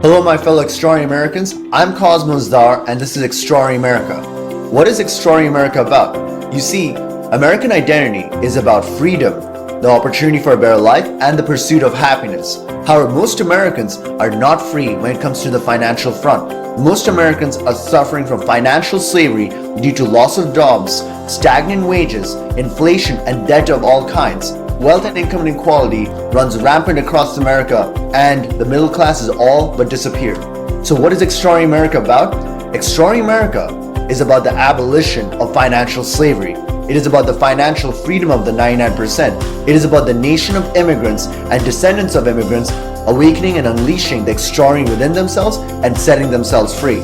Hello, my fellow Extraordinary Americans. I'm Cosmos Dar, and this is Extraordinary America. What is Extraordinary America about? You see, American identity is about freedom, the opportunity for a better life, and the pursuit of happiness. However, most Americans are not free when it comes to the financial front. Most Americans are suffering from financial slavery due to loss of jobs, stagnant wages, inflation, and debt of all kinds. Wealth and income inequality runs rampant across America, and the middle class is all but disappeared. So what is Extraordinary America about? Extraordinary America is about the abolition of financial slavery. It is about the financial freedom of the 99%. It is about the nation of immigrants and descendants of immigrants awakening and unleashing the extraordinary within themselves and setting themselves free.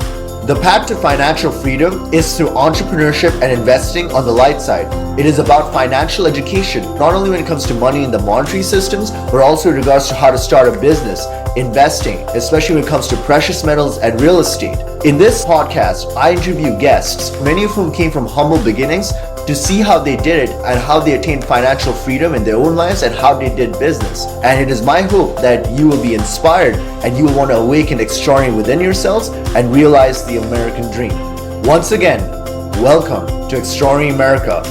The path to financial freedom is through entrepreneurship and investing on the light side. It is about financial education, not only when it comes to money in the monetary systems, but also in regards to how to start a business, investing, especially when it comes to precious metals and real estate. In this podcast, I interview guests, many of whom came from humble beginnings, to see how they did it and how they attained financial freedom in their own lives and how they did business. And it is my hope that you will be inspired and you will want to awaken extraordinary within yourselves and realize the American dream. Once again, welcome to Extraordinary America.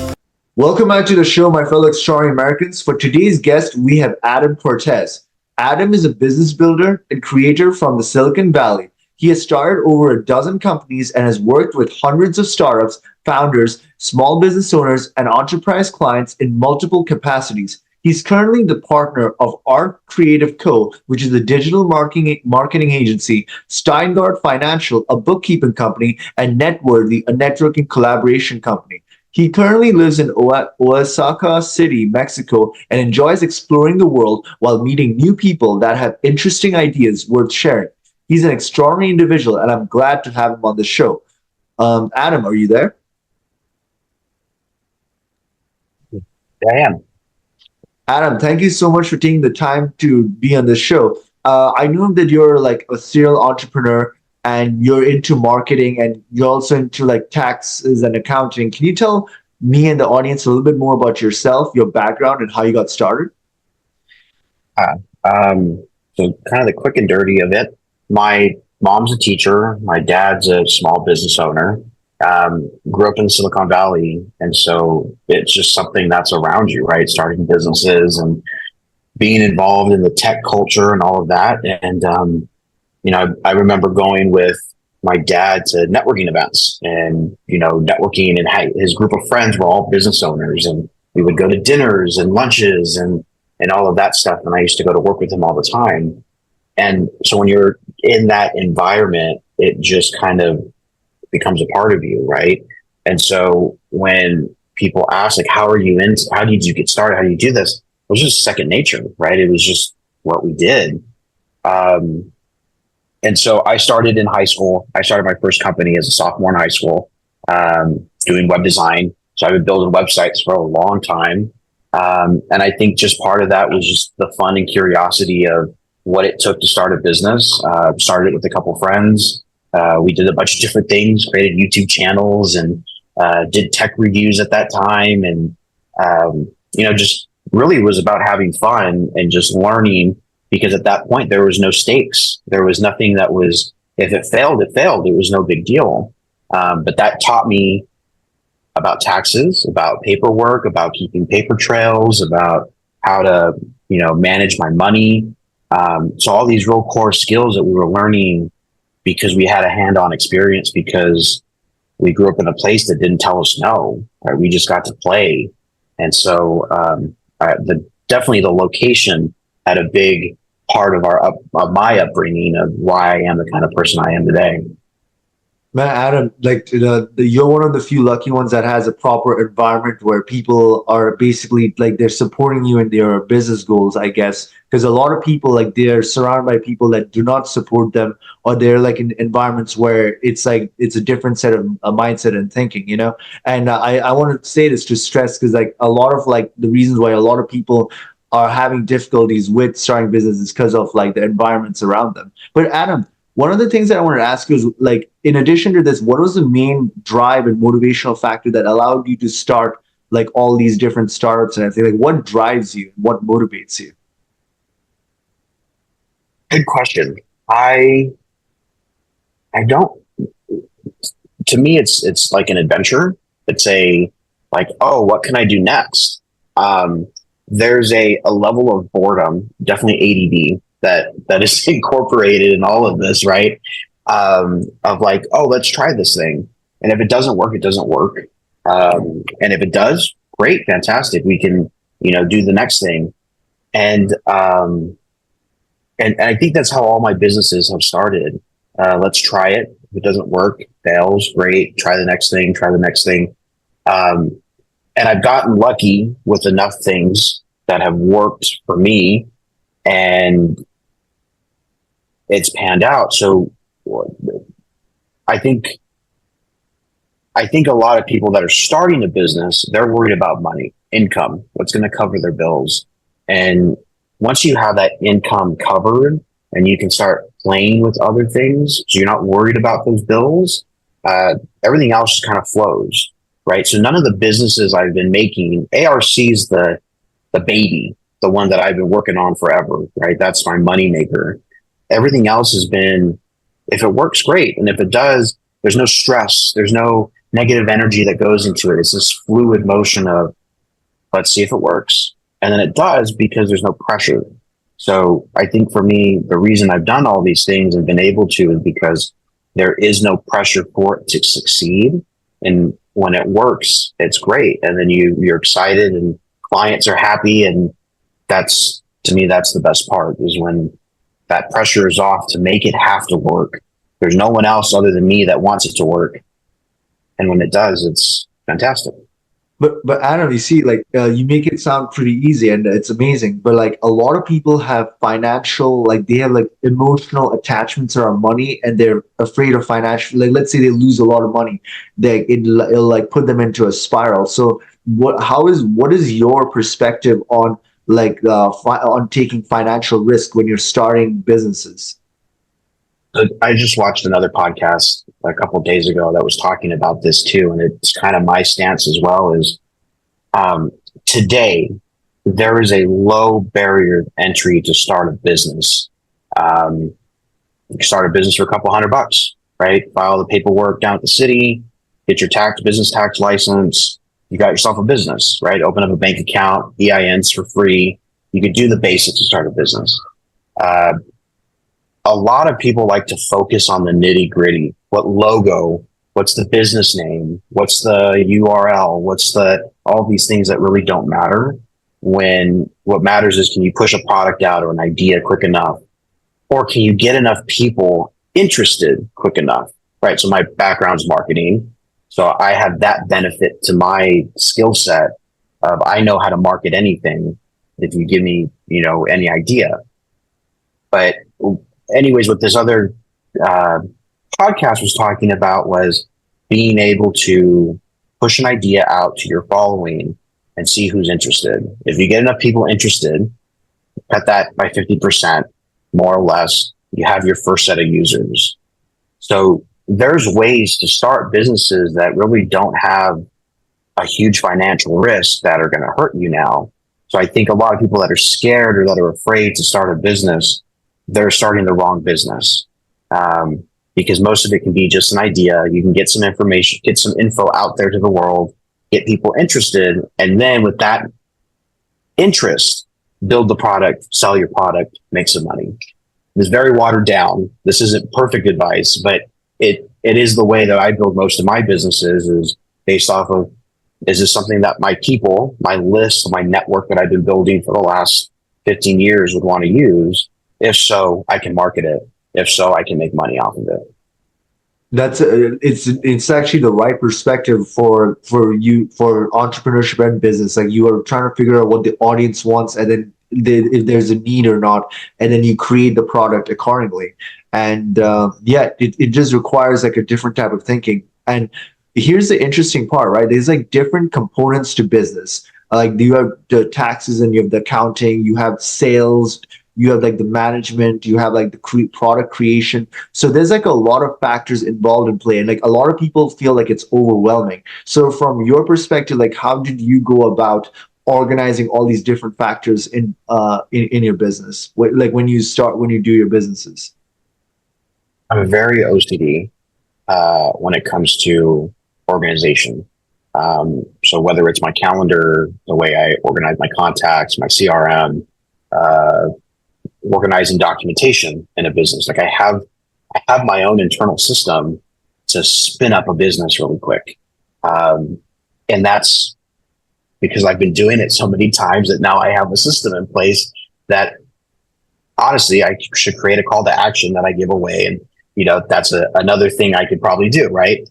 Welcome back to the show, my fellow Extraordinary Americans. For today's guest, we have Adam Cortez. Adam is a business builder and creator from the Silicon Valley. He has started over a dozen companies and has worked with hundreds of startups, founders, small business owners, and enterprise clients in multiple capacities. He's currently the partner of Art Creative Co., which is a digital marketing agency, Steingart Financial, a bookkeeping company, and Networthy, a networking collaboration company. He currently lives in Oaxaca City, Mexico, and enjoys exploring the world while meeting new people that have interesting ideas worth sharing. He's an extraordinary individual, and I'm glad to have him on the show. Adam, are you there? I am. Adam, thank you so much for taking the time to be on the show. I know that you're like a serial entrepreneur and you're into marketing and you're also into like taxes and accounting. Can you tell me and the audience a little bit more about yourself, your background, and how you got started? So kind of the quick and dirty of it. My mom's a teacher. My dad's a small business owner. Grew up in Silicon Valley. And so it's just something that's around you, right? Starting businesses and being involved in the tech culture and all of that. And, I remember going with my dad to networking events and, networking, and his group of friends were all business owners, and we would go to dinners and lunches and all of that stuff. And I used to go to work with him all the time. And so when you're in that environment, it just kind of becomes a part of you, right? And so when people ask, like, how did you get started? How do you do this? It was just second nature, right? It was just what we did. And so I started in high school. I started my first company as a sophomore in high school, doing web design. So I've been building websites for a long time. And I think just part of that was just the fun and curiosity of what it took to start a business. Started it with a couple friends. We did a bunch of different things, created YouTube channels, and did tech reviews at that time. And, just really was about having fun and just learning, because at that point there was no stakes. There was nothing that was, if it failed, it failed. It was no big deal. But that taught me about taxes, about paperwork, about keeping paper trails, about how to, manage my money. So all these real core skills that we were learning because we had a hand-on experience, because we grew up in a place that didn't tell us no, right? We just got to play. And so definitely the location had a big part of my upbringing of why I am the kind of person I am today. Man, Adam, like you're one of the few lucky ones that has a proper environment where people are basically like they're supporting you in their business goals, I guess. Because a lot of people, like, they're surrounded by people that do not support them, or they're like in environments where it's like it's a different set of mindset and thinking, And I want to say this to stress, because like a lot of like the reasons why a lot of people are having difficulties with starting businesses because of like the environments around them. But Adam, one of the things that I wanted to ask you is, like, in addition to this, what was the main drive and motivational factor that allowed you to start like all these different startups and everything? Like, what drives you? What motivates you? Good question. I I don't, to me, it's like an adventure. It's a, like, oh, what can I do next? Um, there's a level of boredom, definitely ADD, that is incorporated in all of this, right? Of like, oh, let's try this thing, and if it doesn't work, it doesn't work. And if it does, great, fantastic. We can, do the next thing. And and I think that's how all my businesses have started. Let's try it. If it doesn't work, fails, great. Try the next thing. Try the next thing. Um, and I've gotten lucky with enough things that have worked for me, and it's panned out. So I think I think a lot of people that are starting a business, they're worried about money, income, what's going to cover their bills. And once you have that income covered and you can start playing with other things, so you're not worried about those bills, everything else just kind of flows, right? So none of the businesses I've been making, ARC's the baby, the one that I've been working on forever, right? That's my money maker. Everything else has been, if it works, great. And if it does, there's no stress. There's no negative energy that goes into it. It's this fluid motion of, let's see if it works. And then it does because there's no pressure. So I think for me, the reason I've done all these things and been able to is because there is no pressure for it to succeed. And when it works, it's great. And then you're excited and clients are happy. And that's, to me, that's the best part, is when that pressure is off to make it have to work. There's no one else other than me that wants it to work. And when it does, it's fantastic. But Adam, you see, like you make it sound pretty easy and it's amazing. But like a lot of people have financial, like they have like emotional attachments around money, and they're afraid of financial. Like let's say they lose a lot of money, it'll like put them into a spiral. So what is your perspective on like on taking financial risk when you're starting businesses? I just watched another podcast a couple of days ago that was talking about this too, and it's kind of my stance as well. Is um, today there is a low barrier of entry to start a business. Um, you can start a business for a couple $100, right? File the paperwork down at the city, get your business tax license. You got yourself a business, right? Open up a bank account, EINs for free. You could do the basics to start a business. Uh, a lot of people like to focus on the nitty gritty. What logo? What's the business name? What's the URL? All these things that really don't matter, when what matters is, can you push a product out or an idea quick enough? Or can you get enough people interested quick enough? Right. So my background's marketing. So I have that benefit to my skill set of, I know how to market anything if you give me, any idea. But anyways, what this other podcast was talking about was being able to push an idea out to your following and see who's interested. If you get enough people interested, cut that by 50%, more or less, you have your first set of users. So there's ways to start businesses that really don't have a huge financial risk that are going to hurt you now. So I think a lot of people that are scared or that are afraid to start a business, they're starting the wrong business. Because most of it can be just an idea. You can get some information, get some info out there to the world, get people interested. And then with that interest, build the product, sell your product, make some money. It's very watered down. This isn't perfect advice, but it is the way that I build most of my businesses, is based off of, is this something that my people, my list, my network that I've been building for the last 15 years would want to use? If so, I can market it. If so, I can make money off of it. It's actually the right perspective for entrepreneurship and business. Like you are trying to figure out what the audience wants, and then if there's a need or not, and then you create the product accordingly. And it just requires like a different type of thinking. And here's the interesting part, right? There's like different components to business. Like you have the taxes and you have the accounting, you have sales, you have like the management, you have like the product creation. So there's like a lot of factors involved in play, and like a lot of people feel like it's overwhelming. So from your perspective, like how did you go about organizing all these different factors in your business? Like when you do your businesses? I'm very OCD when it comes to organization. So whether it's my calendar, the way I organize my contacts, my CRM, uh, organizing documentation in a business, like I have my own internal system to spin up a business really quick. Um, and that's because I've been doing it so many times that now I have a system in place that honestly, I should create a call to action that I give away. And, that's another thing I could probably do, right?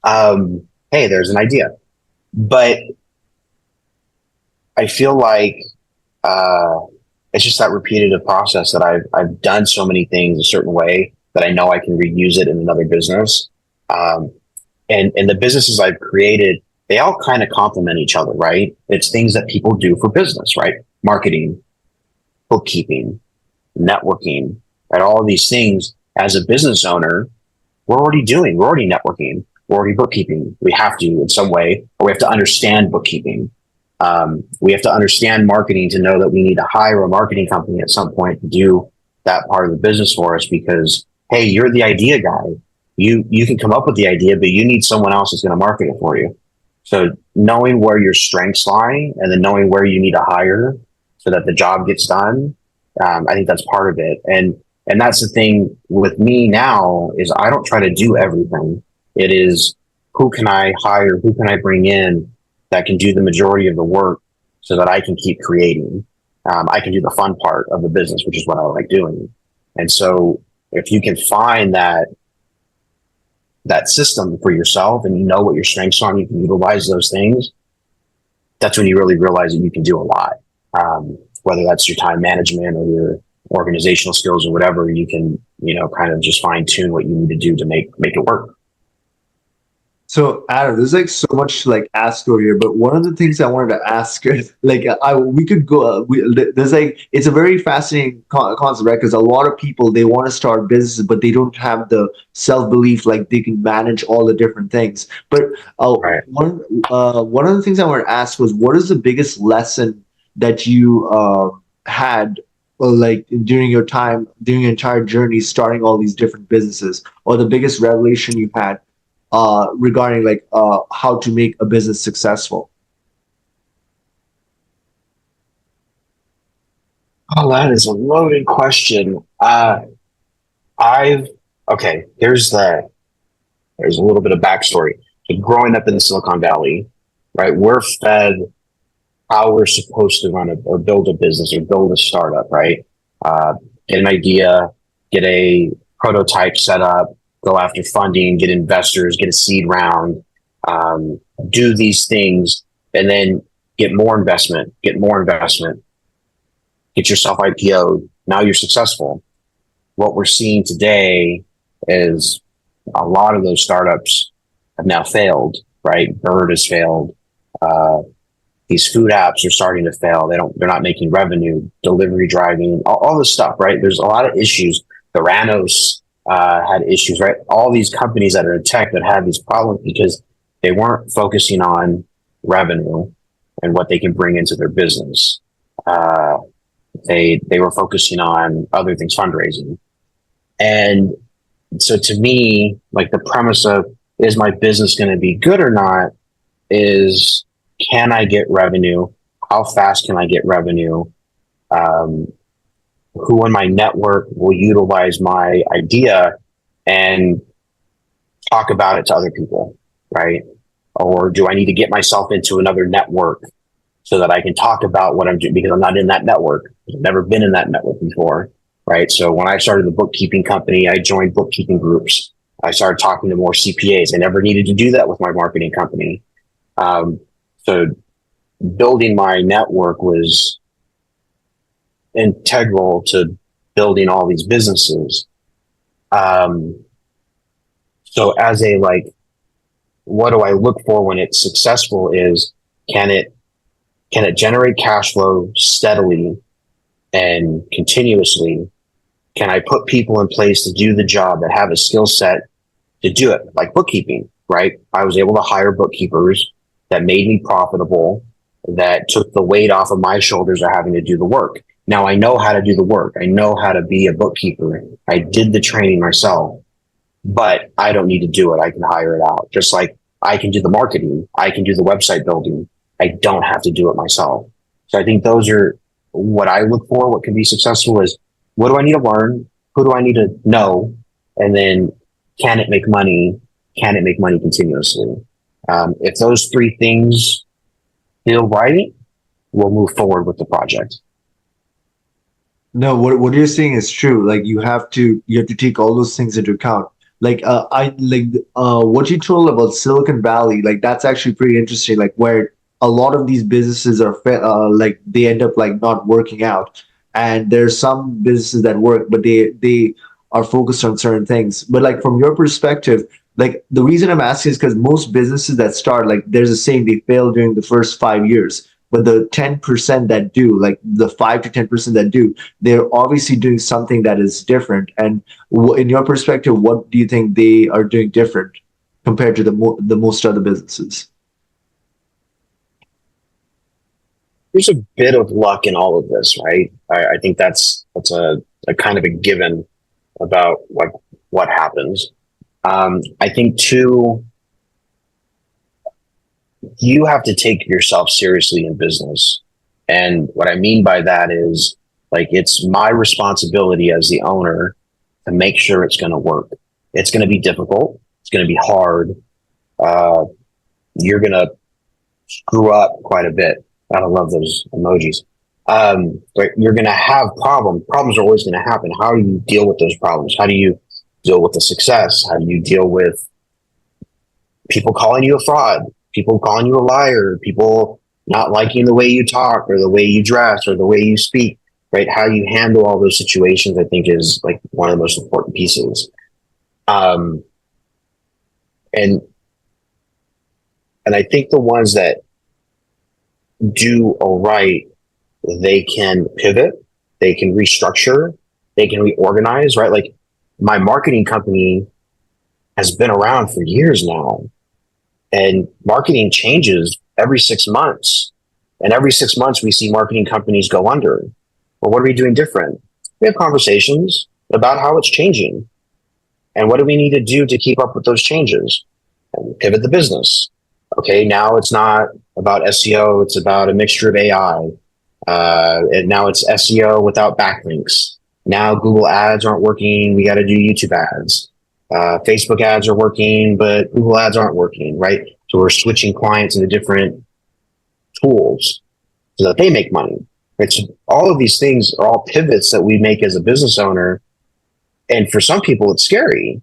Hey, there's an idea. But I feel like it's just that repetitive process that I've done so many things a certain way that I know I can reuse it in another business. Um, and the businesses I've created, they all kind of complement each other, right? It's things that people do for business, right? Marketing, bookkeeping, networking, right? All of these things as a business owner, we're already doing. We're already networking. We're already bookkeeping. We have to in some way, or we have to understand bookkeeping. We have to understand marketing to know that we need to hire a marketing company at some point to do that part of the business for us because, hey, you're the idea guy. You can come up with the idea, but you need someone else that's going to market it for you. So knowing where your strengths lie and then knowing where you need to hire so that the job gets done, I think that's part of it. And that's the thing with me now is I don't try to do everything. It is who can I hire? Who can I bring in that can do the majority of the work so that I can keep creating? I can do the fun part of the business, which is what I like doing. And so if you can find that system for yourself and you know what your strengths are and you can utilize those things, that's when you really realize that you can do a lot. Whether that's your time management or your organizational skills or whatever, you can, kind of just fine tune what you need to do to make it work. So Adam, there's like so much to like ask over here, but one of the things I wanted to ask, like we could go, there's like it's a very fascinating concept, right? Because a lot of people they want to start businesses, but they don't have the self belief like they can manage all the different things. But Right. one of the things I wanted to ask was, what is the biggest lesson that you had? Like during your time, during your entire journey, starting all these different businesses, or the biggest revelation you had regarding like how to make a business successful? Oh, that is a loaded question. Okay, there's a little bit of backstory. So growing up in the Silicon Valley, right, we're fed how we're supposed to run or build a business or build a startup, right? Get an idea, get a prototype set up, go after funding, get investors, get a seed round, do these things, and then get more investment, get yourself IPO'd. Now you're successful. What we're seeing today is a lot of those startups have now failed, right? Bird has failed. These food apps are starting to fail. They're not making revenue, delivery driving, all this stuff, right? There's a lot of issues. Theranos had issues, right? All these companies that are in tech that have these problems because they weren't focusing on revenue and what they can bring into their business. They were focusing on other things, fundraising. And so to me, like the premise of is my business going to be good or not is, can I get revenue? How fast can I get revenue? Who in my network will utilize my idea and talk about it to other people, right? Or do I need to get myself into another network so that I can talk about what I'm doing because I'm not in that network. I've never been in that network before, right? So when I started the bookkeeping company, I joined bookkeeping groups. I started talking to more CPAs. I never needed to do that with my marketing company. So building my network was integral to building all these businesses. So as a what do I look for when it's successful is, can it generate cash flow steadily and continuously? Can I put people in place to do the job that have a skill set to do it? Like bookkeeping, right? I was able to hire bookkeepers that made me profitable, that took the weight off of my shoulders of having to do the work. Now I know how to do the work. I know how to be a bookkeeper. I did the training myself. but I don't need to do it. I can hire it out. Just like I can do the marketing, I can do the website building. I don't have to do it myself. So I think those are what I look for. What can be successful is, what do I need to learn? Who do I need to know? And then, can it make money? Can it make money continuously? If those three things feel right, we'll move forward with the project. No, what you're saying is true. Like you have to take all those things into account. Like I like what you told about Silicon Valley. Like that's actually pretty interesting. Like where a lot of these businesses are like they end up like not working out, and there's some businesses that work, but they are focused on certain things. But like from your perspective, like the reason I'm asking is because most businesses that start, like there's a saying, they fail during the first 5 years. But the 10% that do, like the 5 to 10% that do, they're obviously doing something that is different. And in your perspective, what do you think they are doing different compared to the most other businesses? There's a bit of luck in all of this, right? I think that's a kind of a given about like what happens. I think too, you have to take yourself seriously in business. And what I mean by that is, like, it's my responsibility as the owner to make sure it's going to work. It's going to be difficult. It's going to be hard. Uh, you're going to screw up quite a bit. I don't love those emojis. But you're going to have problems. Problems are always going to happen. How do you deal with those problems? How do you deal with the success? How do you deal with people calling you a fraud, people calling you a liar, people not liking the way you talk or the way you dress or the way you speak, right? How you handle all those situations, I think, is like one of the most important pieces. Um, and and I think the ones that do all right, they can pivot, they can restructure, they can reorganize, right? Like my marketing company has been around for years now, and marketing changes every 6 months. And every 6 months, we see marketing companies go under. Well, what are we doing different? We have conversations about how it's changing and what do we need to do to keep up with those changes and pivot the business. Okay, now it's not about SEO, it's about a mixture of AI. And now it's SEO without backlinks. Now Google ads aren't working, we got to do YouTube ads. Facebook ads are working, but Google ads aren't working, right? So we're switching clients into different tools so that they make money. Right? So all of these things are all pivots that we make as a business owner. And for some people, it's scary.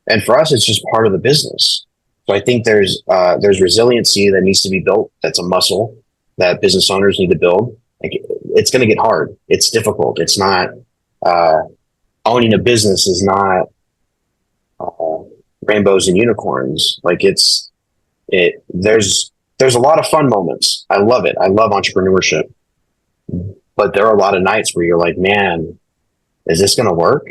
And for us, it's just part of the business. So I think there's resiliency that needs to be built. That's a muscle that business owners need to build. Like, it's going to get hard. It's difficult. It's not, owning a business is not rainbows and unicorns. Like there's a lot of fun moments. I love it. I love entrepreneurship, but there are a lot of nights where you're like, man, is this going to work?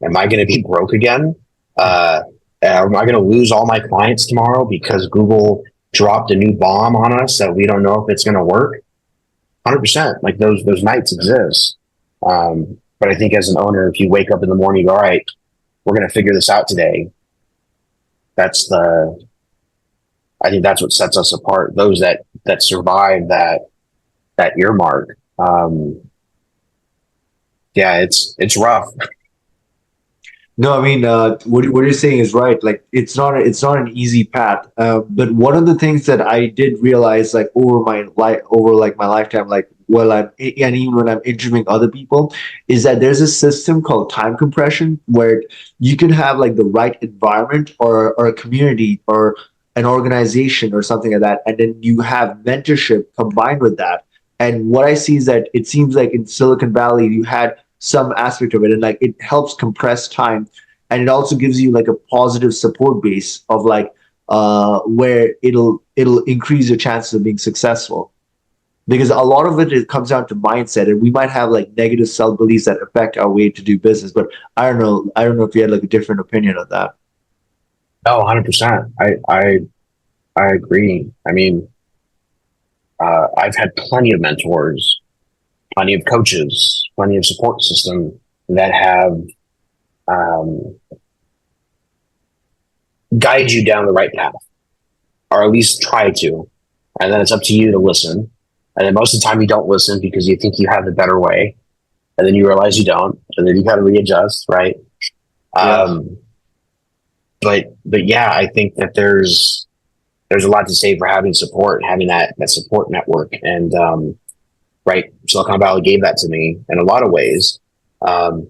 Am I going to be broke again? Am I going to lose all my clients tomorrow because Google dropped a new bomb on us that we don't know if it's going to work? 100%. Like those nights exist. But I think as an owner, if you wake up in the morning, you go, all right, we're going to figure this out today. I think that's what sets us apart. Those that survive that earmark. Yeah, it's rough. No, I mean, what you're saying is right. Like, it's not an easy path. But one of the things that I did realize, like over like my lifetime, like and even when I'm interviewing other people, is that there's a system called time compression where you can have like the right environment or a community or an organization or something like that, and then you have mentorship combined with that. And what I see is that it seems like in Silicon Valley, you had some aspect of it, and like it helps compress time, and it also gives you like a positive support base of like where it'll increase your chances of being successful, because a lot of it comes down to mindset, and we might have like negative self beliefs that affect our way to do business. But I don't know if you had like a different opinion on that. Oh, 100%. I agree. I mean, I've had plenty of mentors, plenty of coaches, plenty of support system that have, um, guide you down the right path, or at least try to. And then it's up to you to listen. And then most of the time you don't listen because you think you have the better way. And then you realize you don't. And then you got to readjust, right? Yeah. But yeah, I think that there's a lot to say for having support, having that support network. And right, Silicon Valley gave that to me in a lot of ways. Um,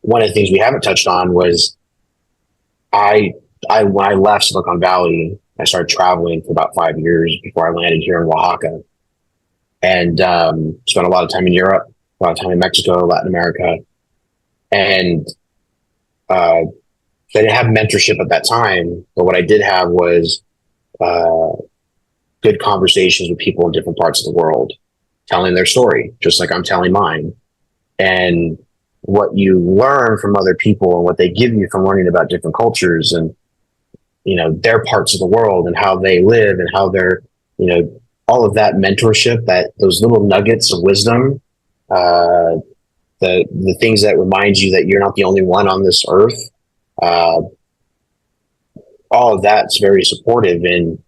One of the things we haven't touched on was I when I left Silicon Valley, I started traveling for about 5 years before I landed here in Oaxaca, and spent a lot of time in Europe, a lot of time in Mexico, Latin America, and uh, so I didn't have mentorship at that time. But what I did have was uh, good conversations with people in different parts of the world, telling their story, just like I'm telling mine, and what you learn from other people and what they give you from learning about different cultures and their parts of the world and how they live and how they're all of that mentorship, that those little nuggets of wisdom, uh, the things that remind you that you're not the only one on this earth, uh, all of that's very supportive in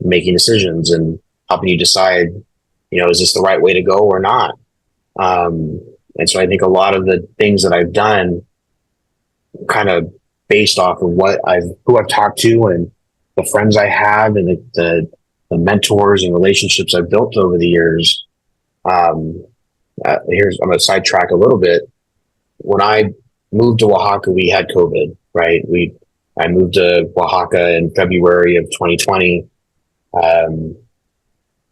making decisions and helping you decide, is this the right way to go or not. And so I think a lot of the things that I've done kind of based off of who I've talked to and the friends I have and the mentors and relationships I've built over the years. I'm going to sidetrack a little bit. When I moved to Oaxaca, we had COVID, right? I moved to Oaxaca in February of 2020,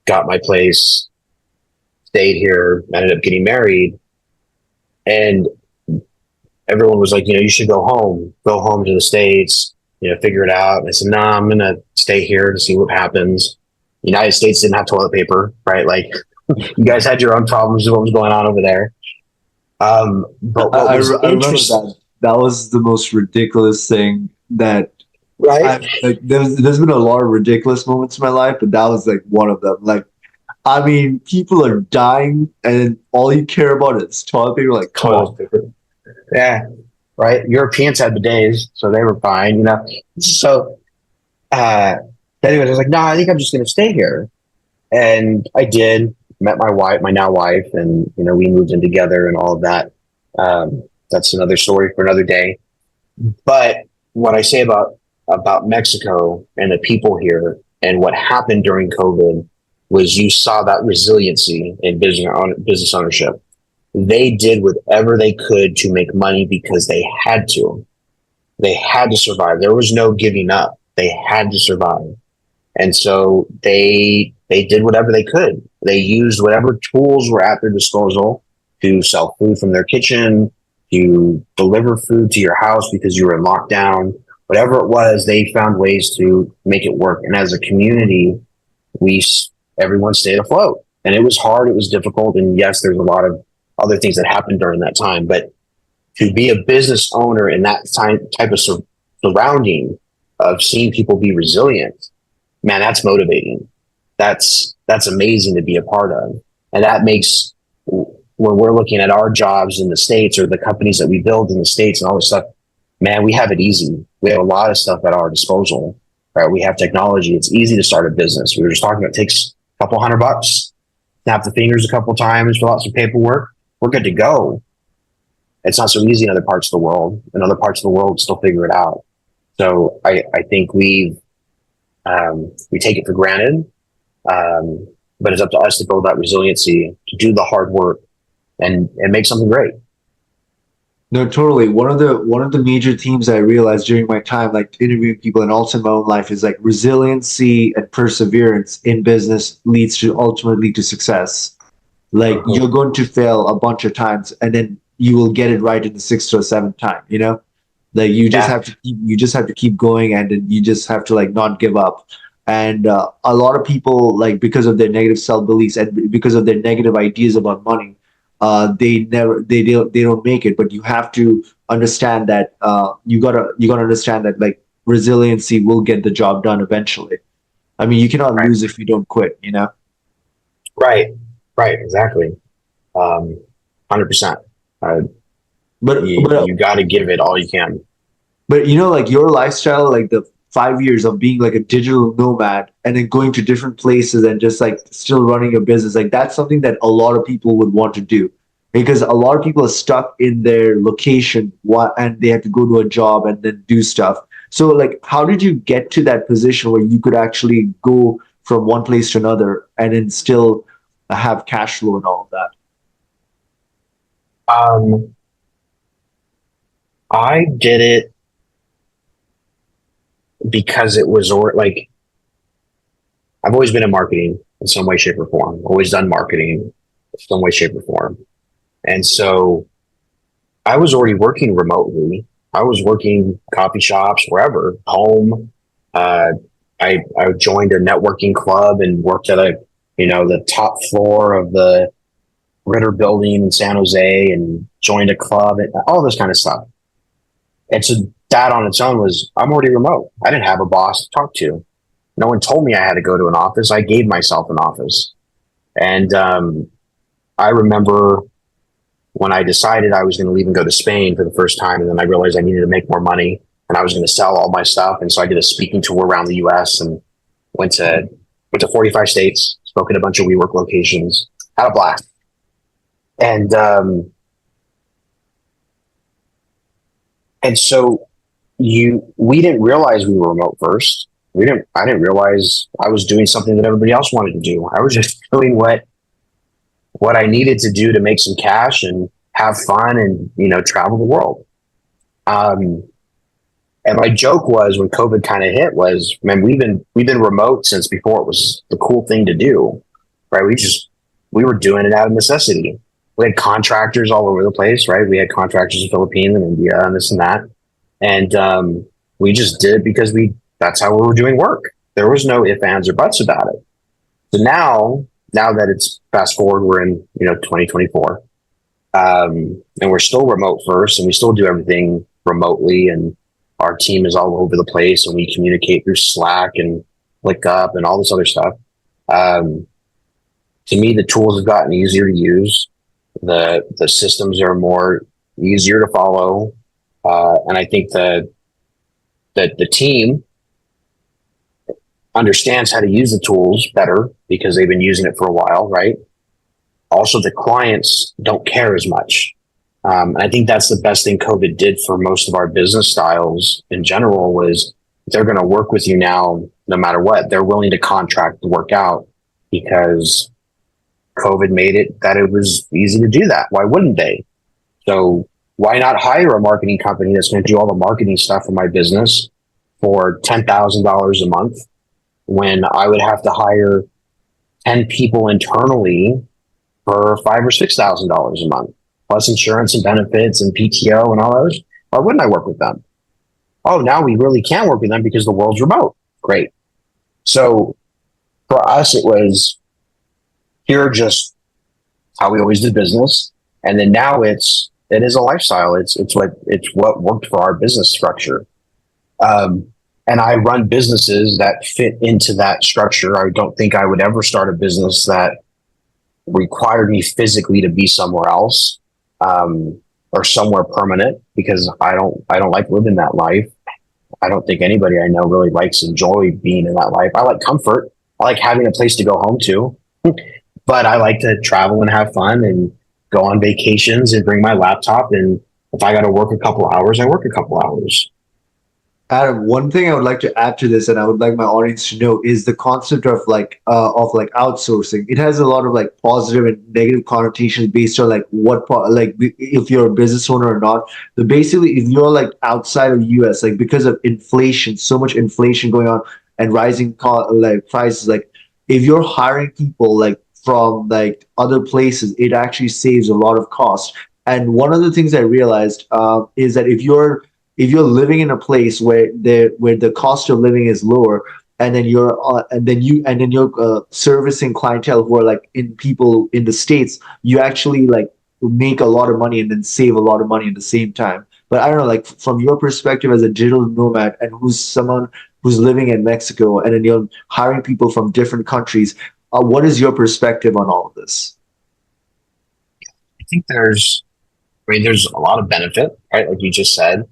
got my place, stayed here, ended up getting married. And everyone was like, you should go home to the States, figure it out. And I said, no, I'm going to stay here to see what happens. The United States didn't have toilet paper, right? Like you guys had your own problems with what was going on over there. But what I was remember interesting, that. That was the most ridiculous thing that right? there's been a lot of ridiculous moments in my life, but that was like one of them. Like, I mean, people are dying and all you care about is toilet paper. Like, come Toilet on. paper. Yeah. Right. Europeans had bidets, so they were fine, So, uh, anyways, I was like, no, I think I'm just going to stay here. And I did. Met my wife, my now wife, and we moved in together and all of that. That's another story for another day. But what I say about Mexico and the people here and what happened during COVID was you saw that resiliency in business ownership. They did whatever they could to make money because they had to. They had to survive. There was no giving up. They had to survive. And so they did whatever they could. They used whatever tools were at their disposal to sell food from their kitchen, to deliver food to your house because you were in lockdown. Whatever it was, they found ways to make it work. And as a community, everyone stayed afloat. And it was hard. It was difficult. And yes, there's a lot of other things that happened during that time. But to be a business owner in that type of surrounding of seeing people be resilient, man, that's motivating. That's amazing to be a part of. And that makes, when we're looking at our jobs in the States or the companies that we build in the States and all this stuff, man, we have it easy. We have a lot of stuff at our disposal, right? We have technology. It's easy to start a business. We were just talking about it takes a couple $100, snap the fingers a couple times, fill out some paperwork. We're good to go. It's not so easy in other parts of the world. In other parts of the world, still figure it out. So I think we take it for granted, but it's up to us to build that resiliency, to do the hard work, and make something great. No, totally. One of the major themes I realized during my time, like interviewing people and also in my own life, is like resiliency and perseverance in business leads to ultimately to success. Like you're going to fail a bunch of times, and then you will get it right in the sixth or seventh time. Like you just have to keep going, and then you just have to like not give up. And a lot of people, like because of their negative self beliefs and because of their negative ideas about money, they don't make it. But you have to understand that you gotta understand that like resiliency will get the job done eventually. I mean, you cannot Right. lose if you don't quit. Right. Right. Exactly. 100%. But You got to give it all you can. But like your lifestyle, like the 5 years of being like a digital nomad and then going to different places and just like still running a business, like that's something that a lot of people would want to do because a lot of people are stuck in their location and they have to go to a job and then do stuff. So like, how did you get to that position where you could actually go from one place to another and then still have cash flow and all of that? Um, I did it because it was like I've always been in marketing in some way, shape, or form. Always done marketing in some way, shape, or form. And so I was already working remotely. I was working coffee shops, wherever, home. Uh, I joined a networking club and worked at the top floor of the Ritter building in San Jose and joined a club and all this kind of stuff. And so that on its own I'm already remote. I didn't have a boss to talk to. No one told me I had to go to an office. I gave myself an office. And I remember when I decided I was going to leave and go to Spain for the first time, and then I realized I needed to make more money and I was going to sell all my stuff. And so I did a speaking tour around the US and went to 45 states, spoke at a bunch of WeWork locations, had a blast. And so we didn't realize we were remote first. I didn't realize I was doing something that everybody else wanted to do. I was just doing what I needed to do to make some cash and have fun and, travel the world. And my joke was when COVID kind of hit was, man, we've been remote since before it was the cool thing to do, right? We were doing it out of necessity. We had contractors all over the place, right? We had contractors in the Philippines and India and this and that. And we just did it because that's how we were doing work. There was no ifs, ands, or buts about it. So now that it's fast forward, we're in 2024, and we're still remote first, and we still do everything remotely, and our team is all over the place, and we communicate through Slack and ClickUp and all this other stuff. To me, the tools have gotten easier to use. The systems are more easier to follow, and I think that the team understands how to use the tools better because they've been using it for a while, right? Also, the clients don't care as much. And I think that's the best thing COVID did for most of our business styles in general was they're going to work with you now, no matter what. They're willing to contract the work out because COVID made it that it was easy to do that. Why wouldn't they? So why not hire a marketing company that's going to do all the marketing stuff for my business for $10,000 a month when I would have to hire 10 people internally for $5,000 or $6,000 a month, plus insurance and benefits and PTO and all those? Why wouldn't I work with them? Oh, now we really can work with them because the world's remote. Great. So for us, it was here just how we always did business. And then now it is a lifestyle. It's what worked for our business structure. And I run businesses that fit into that structure. I don't think I would ever start a business that required me physically to be somewhere else, or somewhere permanent because I don't like living that life. I don't think anybody I know really enjoy being in that life. I like comfort. I like having a place to go home to, but I like to travel and have fun and go on vacations and bring my laptop. And if I got to work a couple hours, I work a couple hours. Adam, one thing I would like to add to this, and I would like my audience to know, is the concept of outsourcing. It has a lot of like positive and negative connotations based on like if you're a business owner or not. But basically, if you're like outside of US, like because of inflation, so much inflation going on and rising prices, like if you're hiring people like from like other places, it actually saves a lot of cost. And one of the things I realized is that if you're living in a place where the cost of living is lower, and then you're servicing clientele who are like in people in the States, you actually like make a lot of money and then save a lot of money at the same time. But I don't know, like from your perspective as a digital nomad and who's someone who's living in Mexico, and then you're hiring people from different countries, what is your perspective on all of this? I think there's a lot of benefit, right? Like you just said.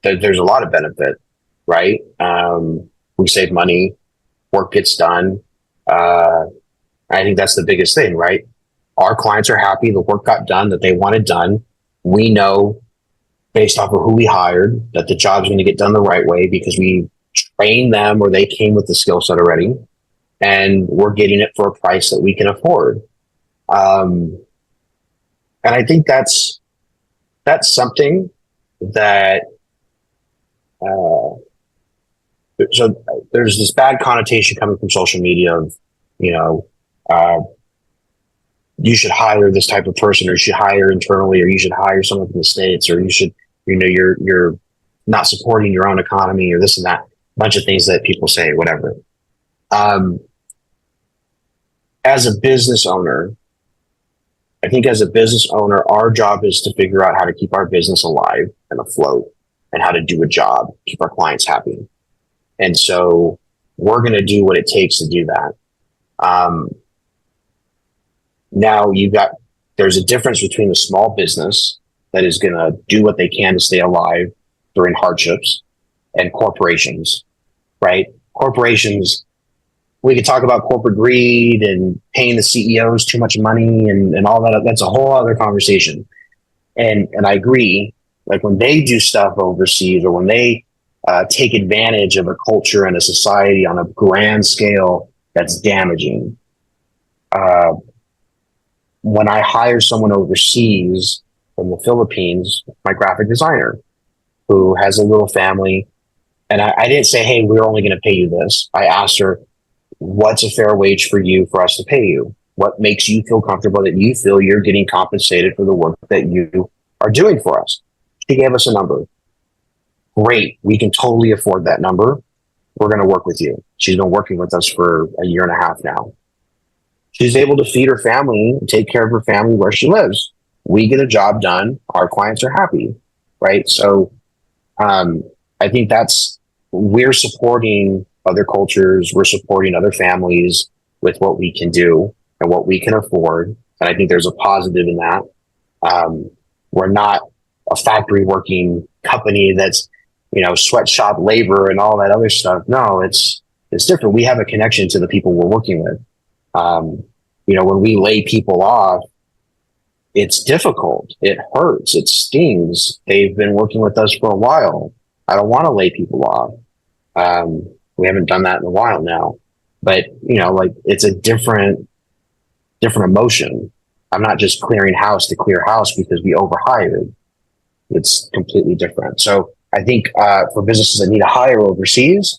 there's a lot of benefit, right? We save money, work gets done. I think that's the biggest thing, right? Our clients are happy, the work got done that they wanted done. We know based off of who we hired that the job's going to get done the right way because we trained them or they came with the skill set already, and we're getting it for a price that we can afford. And I think that's something that so there's this bad connotation coming from social media of, you know, you should hire this type of person, or you should hire internally, or you should hire someone from the States, or you should, you know, you're not supporting your own economy, or this and that, a bunch of things that people say, whatever. As a business owner, I think as a business owner, our job is to figure out how to keep our business alive and afloat, and how to do a job, keep our clients happy. And so we're going to do what it takes to do that. Now there's a difference between a small business that is going to do what they can to stay alive during hardships and corporations, right? Corporations, we could talk about corporate greed and paying the CEOs too much money and all that. That's a whole other conversation. And I agree, like when they do stuff overseas, or when they take advantage of a culture and a society on a grand scale, that's damaging. When I hire someone overseas from the Philippines, my graphic designer who has a little family, and I didn't say, hey, we're only going to pay you this. I asked her, what's a fair wage for you for us to pay you? What makes you feel comfortable that you feel you're getting compensated for the work that you are doing for us? She gave us a number. Great. We can totally afford that number. We're going to work with you. She's been working with us for a year and a half now. She's able to feed her family, take care of her family where she lives. We get a job done. Our clients are happy, right? So I think we're supporting other cultures. We're supporting other families with what we can do and what we can afford. And I think there's a positive in that. We're not a factory working company that's, you know, sweatshop labor and all that other stuff. No, it's different. We have a connection to the people we're working with. You know, when we lay people off, it's difficult. It hurts. It stings. They've been working with us for a while. I don't want to lay people off. We haven't done that in a while now, but you know, like it's a different emotion. I'm not just clearing house to clear house because we overhired. It's completely different. So I think for businesses that need to hire overseas,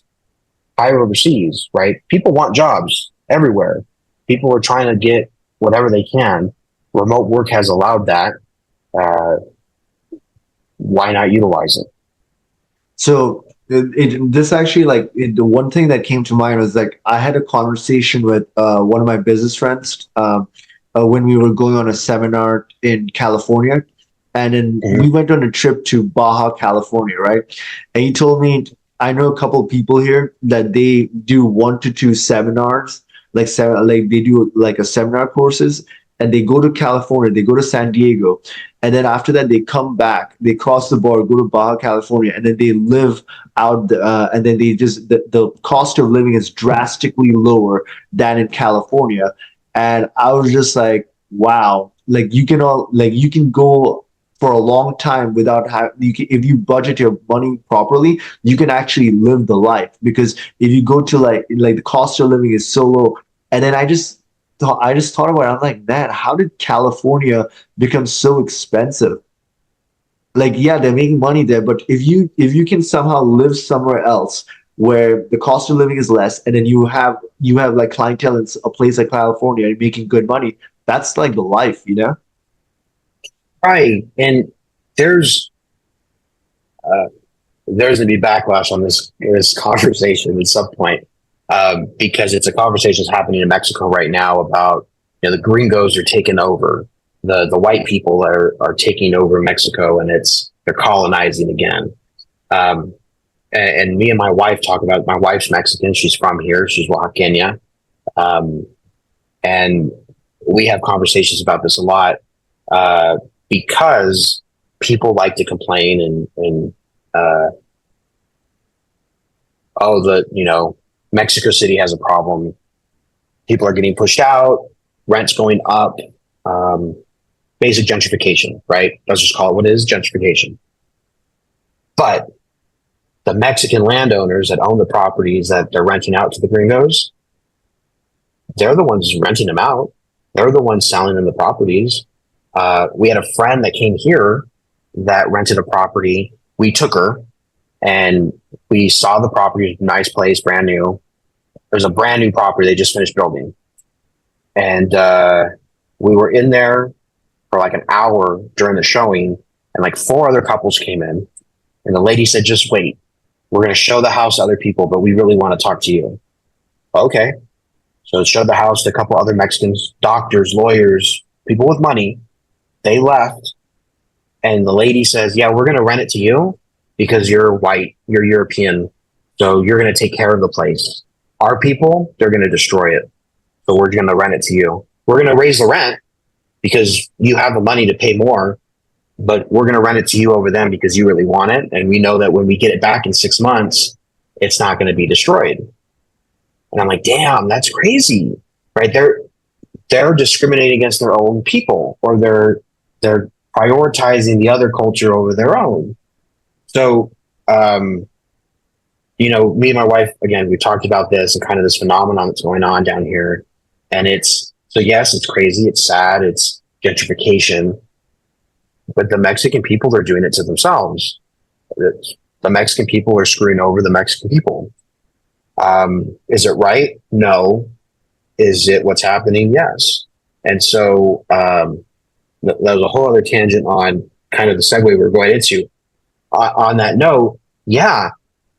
right? People want jobs everywhere. People are trying to get whatever they can. Remote work has allowed that. Why not utilize it? So this actually, the one thing that came to mind was like I had a conversation with one of my business friends when we were going on a seminar in California, and then we went on a trip to Baja California, right? And he told me, I know a couple of people here that they do 1 to 2 seminars, like they do like a seminar courses, and they go to California, they go to San Diego, and then after that they come back, they cross the border, go to Baja California, and then they live out, and then they just the cost of living is drastically lower than in California. And I was just like, wow, like you can go for a long time without if you budget your money properly, you can actually live the life. Because if you go to like the cost of living is so low, and then I just thought about it. I'm like, man, how did California become so expensive? Like, yeah, they're making money there, but if you can somehow live somewhere else where the cost of living is less, and then you have like clientele in a place like California and making good money, that's like the life, you know? Right. And there's going to be backlash on this conversation at some point, because it's a conversation that's happening in Mexico right now about, you know, the gringos are taking over. The white people are taking over Mexico, and they're colonizing again. And me and my wife talk about, my wife's Mexican. She's from here. She's Oaxaqueña. And we have conversations about this a lot, because people like to complain and oh, Mexico City has a problem. People are getting pushed out, rent's going up, basic gentrification, right? Let's just call it what it is, gentrification. But the Mexican landowners that own the properties that they're renting out to the gringos, they're the ones renting them out. They're the ones selling them the properties. We had a friend that came here that rented a property. We took her and we saw the property, nice place, brand new. There's a brand new property they just finished building. And we were in there for like an hour during the showing, and like 4 other couples came in. And the lady said, just wait. We're going to show the house to other people, but we really want to talk to you. Okay. So showed the house to a couple other Mexicans, doctors, lawyers, people with money. They left. And the lady says, yeah, we're going to rent it to you because you're white, you're European. So you're going to take care of the place. Our people, they're going to destroy it. So we're going to rent it to you. We're going to raise the rent because you have the money to pay more, but we're going to rent it to you over them because you really want it. And we know that when we get it back in 6 months, it's not going to be destroyed. And I'm like, damn, that's crazy, right? They're discriminating against their own people, or they're prioritizing the other culture over their own. So, me and my wife, again, we talked about this and kind of this phenomenon that's going on down here. And yes, it's crazy. It's sad. It's gentrification. But the Mexican people are doing it to themselves. The Mexican people are screwing over the Mexican people. Is it right? No. Is it what's happening? Yes. And so that was a whole other tangent on kind of the segue we were going into. On that note, yeah,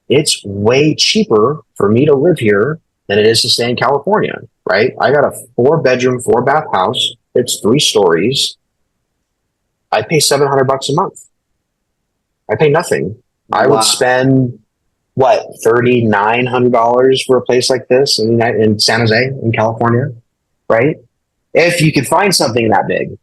it's way cheaper for me to live here than it is to stay in California, right? I got a 4-bedroom, 4-bath house. It's 3 stories. I pay $700 a month. I pay nothing. Wow. I would spend $3,900 for a place like this in San Jose, in California, right? If you could find something that big.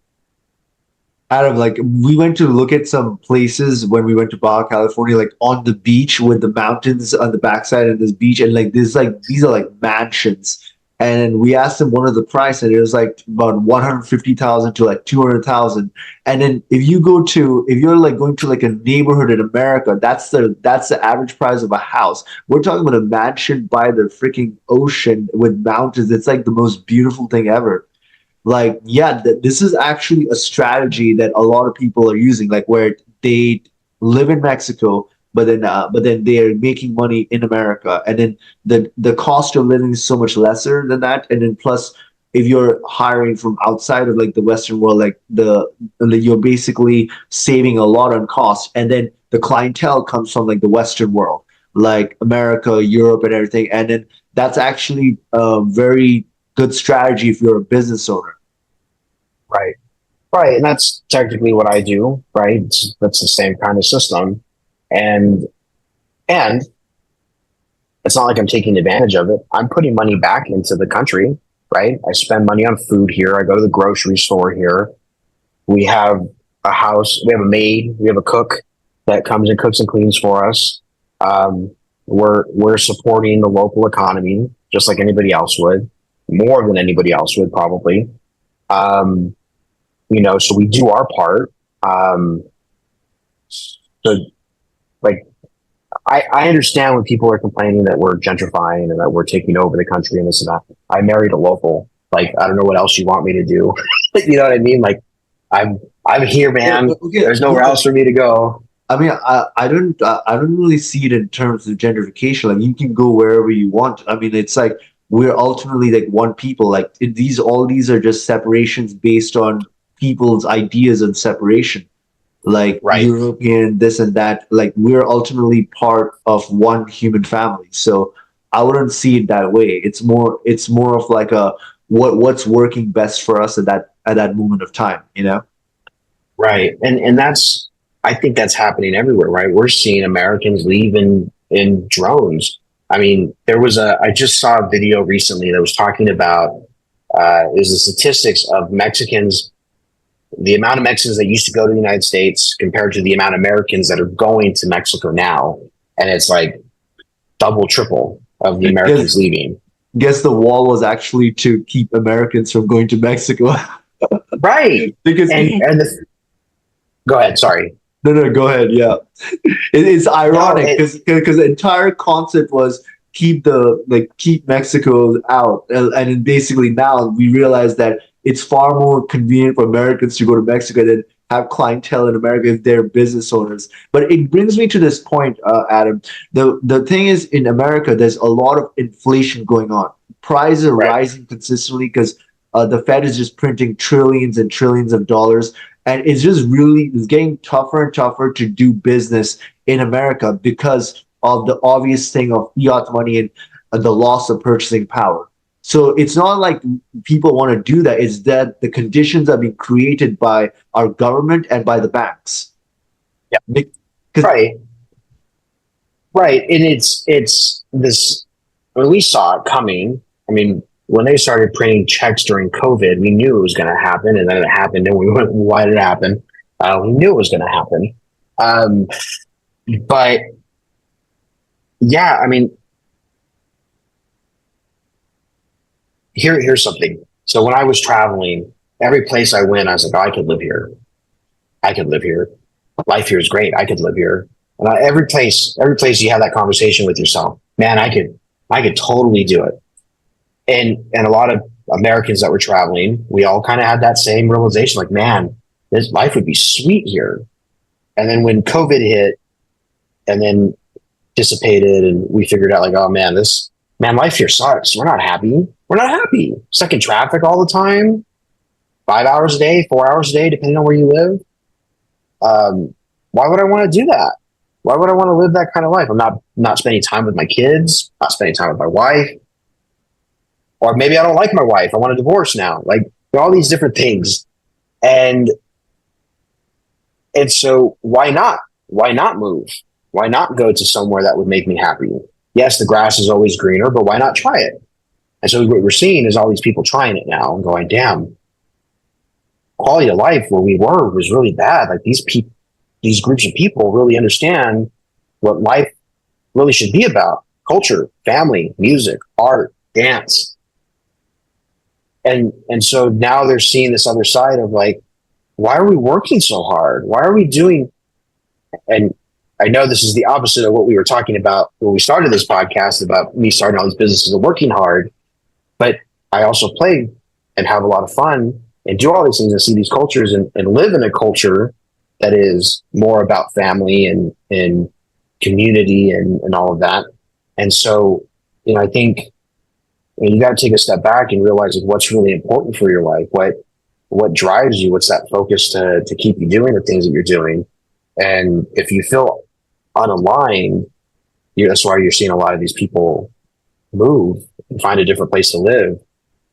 Adam, like, we went to look at some places when we went to Baja California, like on the beach with the mountains on the backside of this beach, and like these are like mansions. And we asked them what are the price, and it was like about 150,000 to like 200,000. And then if you're like going to like a neighborhood in America, that's the average price of a house. We're talking about a mansion by the freaking ocean with mountains. It's like the most beautiful thing ever. Like, yeah, this is actually a strategy that a lot of people are using, like where they live in Mexico, but then they are making money in America, and then the cost of living is so much lesser than that, and then plus if you're hiring from outside of like the Western world, like you're basically saving a lot on cost, and then the clientele comes from like the Western world, like America, Europe, and everything, and then that's actually a very good strategy if you're a business owner. Right. Right. And that's technically what I do, right? That's the same kind of system. And it's not like I'm taking advantage of it. I'm putting money back into the country, right? I spend money on food here. I go to the grocery store here. We have a house. We have a maid. We have a cook that comes and cooks and cleans for us. We're supporting the local economy just like anybody else would. More than anybody else would probably. So we do our part. So like, I understand when people are complaining that we're gentrifying and that we're taking over the country and this and that. I married a local. Like, I don't know what else you want me to do. You know what I mean? Like, I'm here, man. Okay. There's nowhere else for me to go. I mean, I don't really see it in terms of gentrification. Like, you can go wherever you want. I mean, it's like, we're ultimately like one people. Like all these are just separations based on people's ideas of separation. Like right. European, this and that. Like, we're ultimately part of one human family. So I wouldn't see it that way. It's more of like what's working best for us at that moment of time. Right, and I think that's happening everywhere. Right, we're seeing Americans leave in drones. I mean, I just saw a video recently that was talking about, is the statistics of Mexicans, the amount of Mexicans that used to go to the United States compared to the amount of Americans that are going to Mexico now. And it's like double, triple of the Americans leaving. Guess the wall was actually to keep Americans from going to Mexico. Right. Because Go ahead. Sorry. no, go ahead. Yeah, it's No, ironic because the entire concept was keep Mexico out, and then basically now we realize that it's far more convenient for Americans to go to Mexico than have clientele in America if they're business owners. But it brings me to this point, Adam. The thing is, in America, there's a lot of inflation going on. Prices are right. rising consistently because the Fed is just printing trillions and trillions of dollars, and it's getting tougher and tougher to do business in America because of the obvious thing of fiat money and the loss of purchasing power. So it's not like people want to do that. It's that the conditions are being created by our government and by the banks. Yeah. Right. Right. And it's this, when we saw it coming, I mean, when they started printing checks during COVID, we knew it was going to happen. And then it happened. And we went, why did it happen? We knew it was going to happen. But yeah, I mean, here's something. So when I was traveling, every place I went, I was like, oh, I could live here. I could live here. Life here is great. I could live here. And every place you have that conversation with yourself, man, I could totally do it. And a lot of Americans that were traveling, we all kind of had that same realization, like, man, this life would be sweet here. And then when COVID hit and then dissipated and we figured out like, oh man, life here sucks. We're not happy. We're not happy. Stuck in traffic all the time, 5 hours a day, 4 hours a day, depending on where you live. Why would I want to do that? Why would I want to live that kind of life? I'm not spending time with my kids, not spending time with my wife. Or maybe I don't like my wife. I want a divorce now. Like all these different things. And so why not? Why not move? Why not go to somewhere that would make me happy? Yes, the grass is always greener, but why not try it? And so what we're seeing is all these people trying it now and going, damn, quality of life where we were was really bad. Like these groups of people really understand what life really should be about: culture, family, music, art, dance. And so now they're seeing this other side of like, why are we working so hard? Why are we doing? And I know this is the opposite of what we were talking about when we started this podcast about me starting all these businesses and working hard. But I also play and have a lot of fun and do all these things and see these cultures and live in a culture that is more about family and community and all of that. And so, I think you got to take a step back and realize like, what's really important for your life, what drives you, what's that focus to keep you doing the things that you're doing. And if you feel unaligned, that's why you're seeing a lot of these people move and find a different place to live.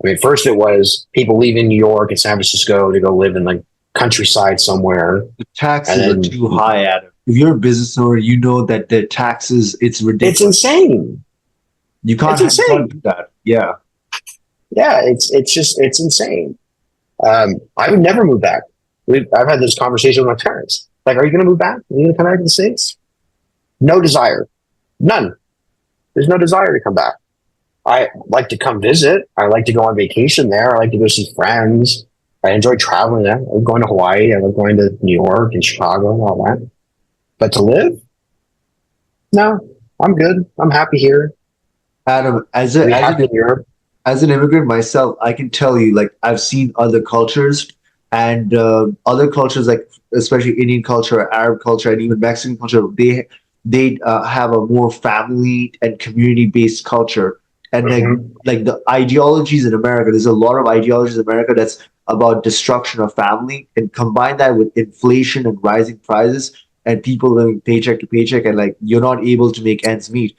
I mean, first it was people leaving New York and San Francisco to go live in like countryside somewhere. The taxes are too high, Adam. If you're a business owner, you know that the taxes, it's ridiculous. It's insane. You can't do that. Yeah. Yeah, it's insane. I would never move back. I've had this conversation with my parents. Like, are you going to move back? Are you going to come back to the States? No desire. None. There's no desire to come back. I like to come visit. I like to go on vacation there. I like to go see friends. I enjoy traveling there. I love going to Hawaii. I love going to New York and Chicago and all that. But to live? No, I'm good. I'm happy here. Adam, as an immigrant myself, I can tell you, like, I've seen other cultures and other cultures, like especially Indian culture, Arab culture, and even Mexican culture. They have a more family and community based culture. And like the ideologies in America, there's a lot of ideologies in America that's about destruction of family, and combine that with inflation and rising prices and people living paycheck to paycheck, and like you're not able to make ends meet.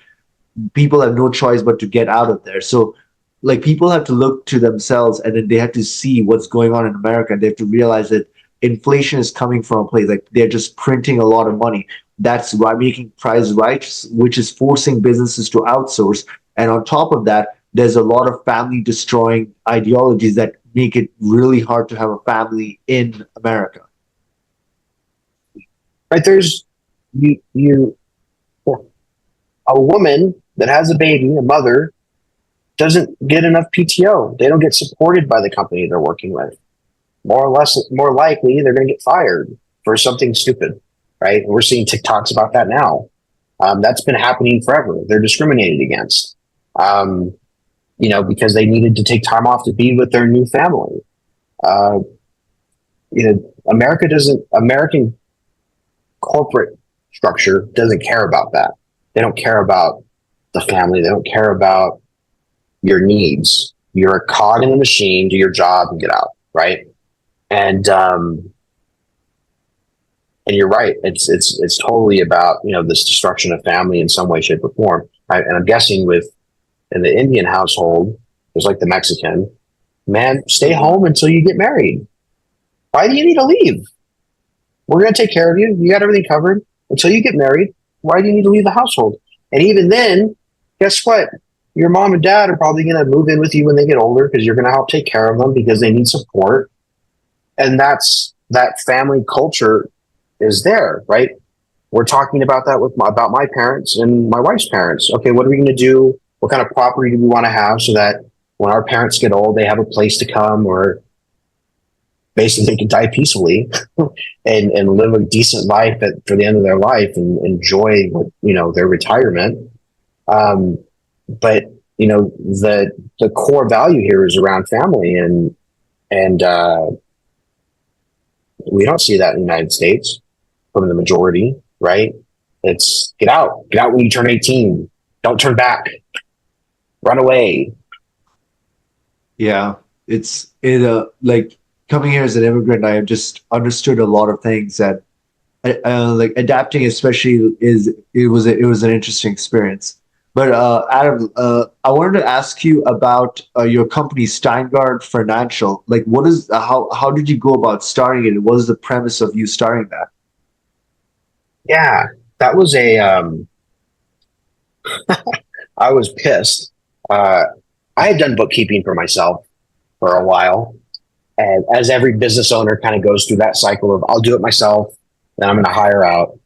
People have no choice but to get out of there. So like people have to look to themselves, and then they have to see what's going on in America, and they have to realize that inflation is coming from a place like they're just printing a lot of money. That's why making prices right, which is forcing businesses to outsource. And on top of that, there's a lot of family destroying ideologies that make it really hard to have a family in America. Right. There's a woman that has a baby, a mother, doesn't get enough PTO. They don't get supported by the company they're working with. More likely, they're going to get fired for something stupid, right? We're seeing TikToks about that now. That's been happening forever. They're discriminated against, because they needed to take time off to be with their new family. American corporate structure doesn't care about that. They don't care about the family. They don't care about your needs. You're a cog in the machine, do your job and get out, right? And you're right. It's totally about, this destruction of family in some way, shape, or form. And I'm guessing in the Indian household, there's like the Mexican, man, stay home until you get married. Why do you need to leave? We're going to take care of you. You got everything covered until you get married. Why do you need to leave the household? And even then, guess what? Your mom and dad are probably going to move in with you when they get older because you're going to help take care of them because they need support. And that family culture is there, right? We're talking about that about my parents and my wife's parents. Okay, what are we going to do? What kind of property do we want to have so that when our parents get old, they have a place to come, or basically they can die peacefully and live a decent life for the end of their life and enjoy their retirement. But the core value here is around family, and we don't see that in the United States from the majority, right? It's get out when you turn 18. Don't turn back. Run away. Yeah, like coming here as an immigrant, I have just understood a lot of things that like adapting, especially it was an interesting experience. But Adam, I wanted to ask you about your company, Steingard Financial. Like, how did you go about starting it? What is the premise of you starting that? Yeah, that was I was pissed. I had done bookkeeping for myself for a while. And as every business owner kind of goes through that cycle of, I'll do it myself, then I'm going to hire out.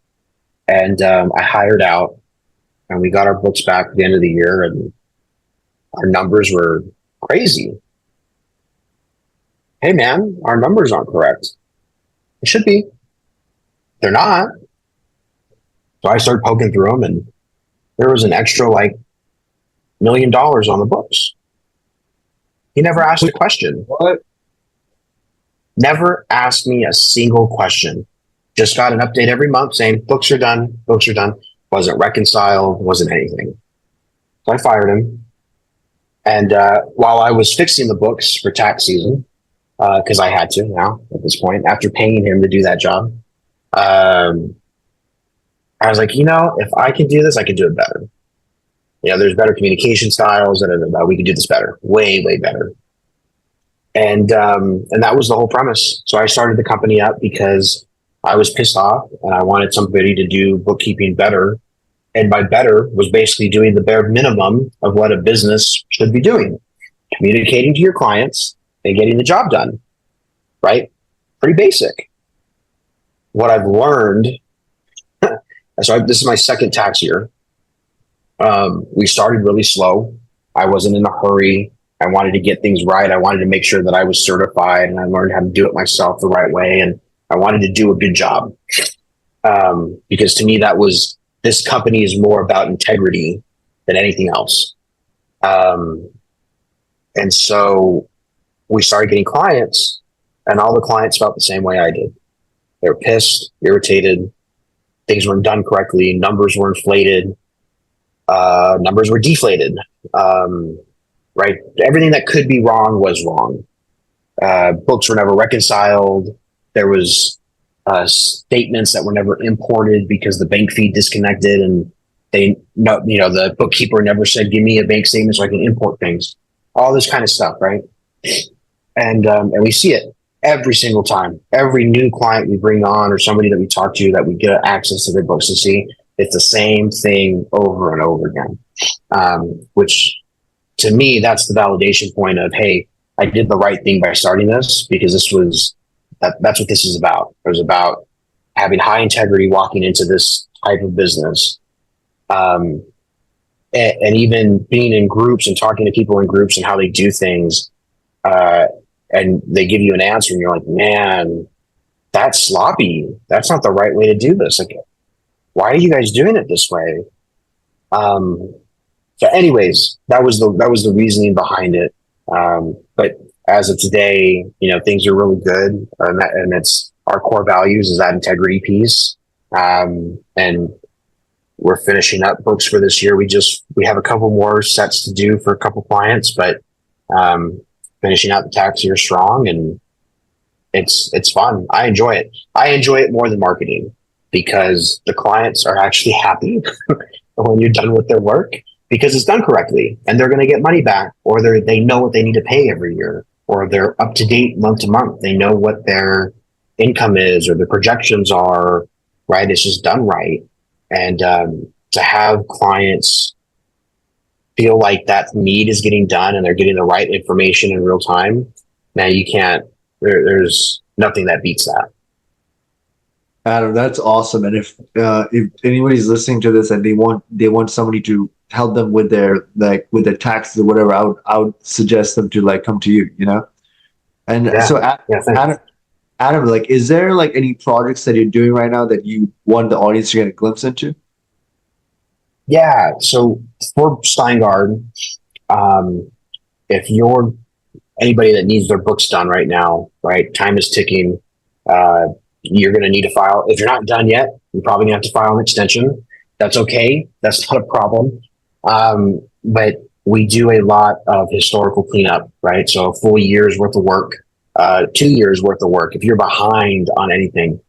And I hired out, and we got our books back at the end of the year, and our numbers were crazy. Hey, man, our numbers aren't correct. It should be. They're not. So I started poking through them, and there was an extra $1 million on the books. He never asked a question. What? Never asked me a single question. Just got an update every month saying books are done. Wasn't reconciled, wasn't anything. So I fired him. And while I was fixing the books for tax season, because I had to now at this point, after paying him to do that job, I was like, if I can do this, I can do it better. There's better communication styles, and we can do this better, way, way better. And that was the whole premise. So I started the company up because I was pissed off and I wanted somebody to do bookkeeping better. And by better was basically doing the bare minimum of what a business should be doing, communicating to your clients and getting the job done, right? Pretty basic. What I've learned, this is my second tax year. We started really slow. I wasn't in a hurry. I wanted to get things right. I wanted to make sure that I was certified, and I learned how to do it myself the right way. And I wanted to do a good job. Because to me, this company is more about integrity than anything else. And so we started getting clients, and all the clients felt the same way I did. They were pissed, irritated. Things weren't done correctly. Numbers were inflated. Numbers were deflated. Right? Everything that could be wrong was wrong. Books were never reconciled. There was statements that were never imported because the bank feed disconnected, and the bookkeeper never said, "Give me a bank statement so I can import things." All this kind of stuff, right? And we see it every single time. Every new client we bring on, or somebody that we talk to that we get access to their books to see, it's the same thing over and over again. Which to me, that's the validation point of, hey, I did the right thing by starting this, because that's what this is about. It was about having high integrity walking into this type of business. And and even being in groups and talking to people in groups and how they do things, and they give you an answer and you're like, man, that's sloppy. That's not the right way to do this. Like, why are you guys doing it this way? So anyways, that was the reasoning behind it. But as of today, things are really good. And it's our core values is that integrity piece. And we're finishing up books for this year. We have a couple more sets to do for a couple clients, but finishing out the tax year strong, and it's fun. I enjoy it. I enjoy it more than marketing because the clients are actually happy when you're done with their work because it's done correctly and they're going to get money back, or they know what they need to pay every year, or they're up to date month to month. They know what their income is or the projections are, right? It's just done right. And to have clients feel like that need is getting done and they're getting the right information in real time, man, you can't, there's nothing that beats that. Adam, that's awesome. And if anybody's listening to this and they want somebody to help them with their taxes or whatever, I would suggest them to come to you, And Yeah. so Yeah, Adam, is there any projects that you're doing right now that you want the audience to get a glimpse into? yeah. So for Steingard, if you're anybody that needs their books done right now, right? Time is ticking. You're going to need to file. If you're not done yet, you're probably going to have to file an extension. That's okay. That's not a problem. But we do a lot of historical cleanup, right? So a full year's worth of work, 2 years worth of work. If you're behind on anything,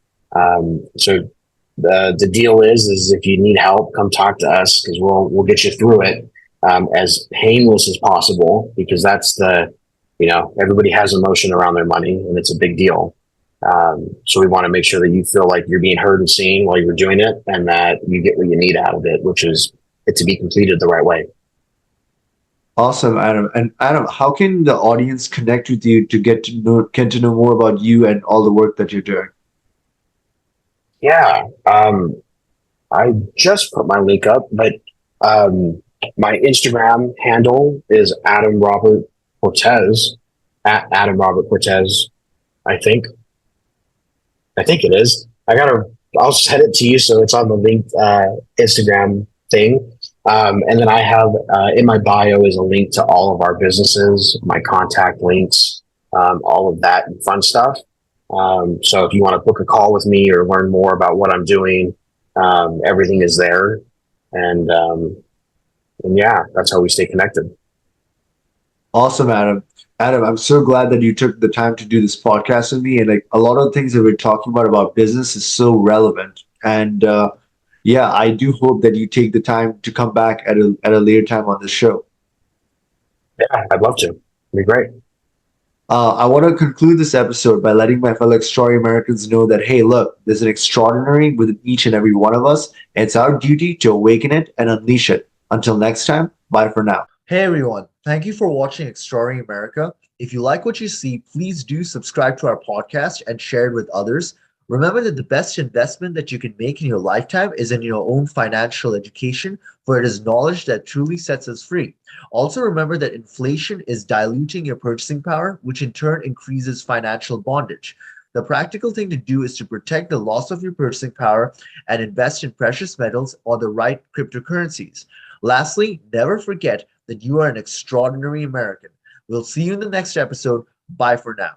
so the deal is if you need help, come talk to us because we'll get you through it as painless as possible, because that's everybody has emotion around their money and it's a big deal. So we want to make sure that you feel like you're being heard and seen while you're doing it, and that you get what you need out of it, which is it to be completed the right way. Awesome, Adam. And Adam, how can the audience connect with you to get to know more about you and all the work that you're doing? Yeah. I just put my link up, but my Instagram handle is Adam Robert Cortez, at Adam Robert Cortez, I think. I think it is. I'll send it to you so it's on the linked Instagram thing. And then I have in my bio is a link to all of our businesses, my contact links, all of that fun stuff. So if you want to book a call with me or learn more about what I'm doing, everything is there. And yeah, that's how we stay connected. Awesome, Adam. Adam, I'm so glad that you took the time to do this podcast with me. And a lot of the things that we're talking about business is so relevant. And yeah, I do hope that you take the time to come back at a later time on this show. Yeah, I'd love to. It'd be great. I want to conclude this episode by letting my fellow extraordinary Americans know that, hey, look, there's an extraordinary within each and every one of us. And it's our duty to awaken it and unleash it. Until next time, bye for now. Hey, everyone. Thank you for watching Extraordinary America. If you like what you see, please do subscribe to our podcast and share it with others. Remember that the best investment that you can make in your lifetime is in your own financial education, for it is knowledge that truly sets us free. Also, remember that inflation is diluting your purchasing power, which in turn increases financial bondage. The practical thing to do is to protect the loss of your purchasing power and invest in precious metals or the right cryptocurrencies. Lastly, never forget that you are an extraordinary American. We'll see you in the next episode. Bye for now.